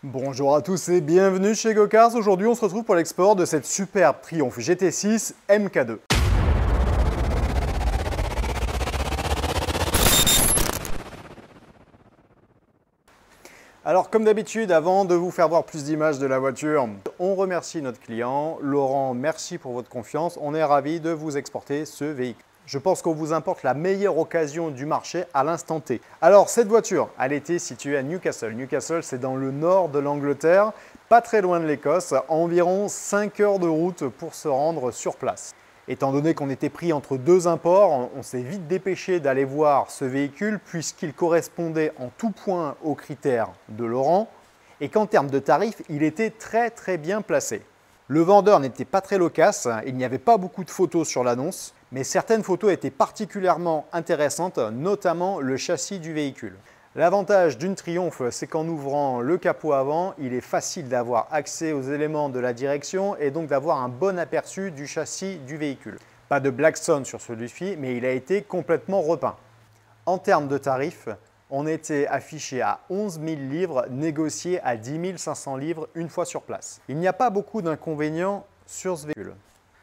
Bonjour à tous et bienvenue chez GoCars. Aujourd'hui, on se retrouve pour l'export de cette superbe Triumph GT6 MK2. Alors, comme d'habitude, avant de vous faire voir plus d'images de la voiture, on remercie notre client. Laurent, merci pour votre confiance. On est ravis de vous exporter ce véhicule. Je pense qu'on vous importe la meilleure occasion du marché à l'instant T. Alors, cette voiture, elle était située à Newcastle. Newcastle, c'est dans le nord de l'Angleterre, pas très loin de l'Écosse, environ 5 heures de route pour se rendre sur place. Étant donné qu'on était pris entre deux imports, on s'est vite dépêché d'aller voir ce véhicule puisqu'il correspondait en tout point aux critères de Laurent et qu'en termes de tarifs, il était très bien placé. Le vendeur n'était pas très loquace, il n'y avait pas beaucoup de photos sur l'annonce, mais certaines photos étaient particulièrement intéressantes, notamment le châssis du véhicule. L'avantage d'une Triumph, c'est qu'en ouvrant le capot avant, il est facile d'avoir accès aux éléments de la direction et donc d'avoir un bon aperçu du châssis du véhicule. Pas de Blackstone sur celui-ci, mais il a été complètement repeint. En termes de tarifs, on était affiché à 11 000 livres, négocié à 10 500 livres une fois sur place. Il n'y a pas beaucoup d'inconvénients sur ce véhicule.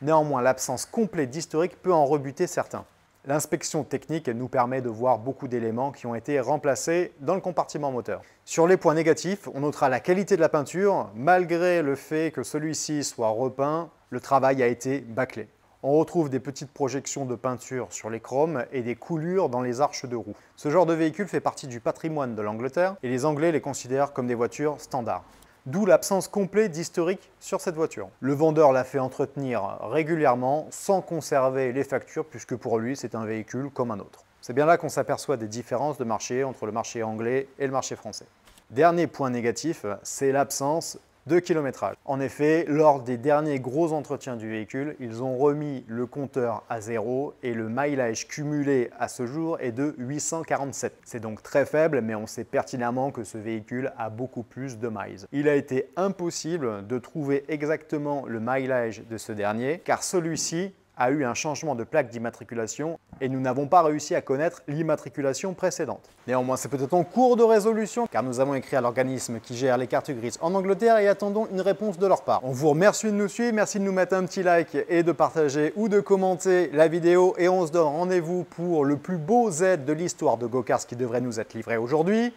Néanmoins, l'absence complète d'historique peut en rebuter certains. L'inspection technique nous permet de voir beaucoup d'éléments qui ont été remplacés dans le compartiment moteur. Sur les points négatifs, on notera la qualité de la peinture. Malgré le fait que celui-ci soit repeint, le travail a été bâclé. On retrouve des petites projections de peinture sur les chromes et des coulures dans les arches de roue. Ce genre de véhicule fait partie du patrimoine de l'Angleterre et les Anglais les considèrent comme des voitures standards. D'où l'absence complète d'historique sur cette voiture. Le vendeur l'a fait entretenir régulièrement sans conserver les factures puisque pour lui c'est un véhicule comme un autre. C'est bien là qu'on s'aperçoit des différences de marché entre le marché anglais et le marché français. Dernier point négatif, c'est l'absence de kilométrage. En effet, lors des derniers gros entretiens du véhicule, ils ont remis le compteur à 0 et le mileage cumulé à ce jour est de 847. C'est donc très faible, mais on sait pertinemment que ce véhicule a beaucoup plus de miles. Il a été impossible de trouver exactement le mileage de ce dernier, car celui-ci a eu un changement de plaque d'immatriculation et nous n'avons pas réussi à connaître l'immatriculation précédente. Néanmoins, c'est peut-être en cours de résolution car nous avons écrit à l'organisme qui gère les cartes grises en Angleterre et attendons une réponse de leur part. On vous remercie de nous suivre, merci de nous mettre un petit like et de partager ou de commenter la vidéo et on se donne rendez-vous pour le plus beau Z de l'histoire de GoCars qui devrait nous être livré aujourd'hui.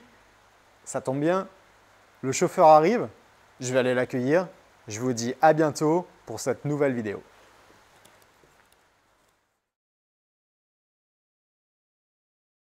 Ça tombe bien, le chauffeur arrive, je vais aller l'accueillir. Je vous dis à bientôt pour cette nouvelle vidéo.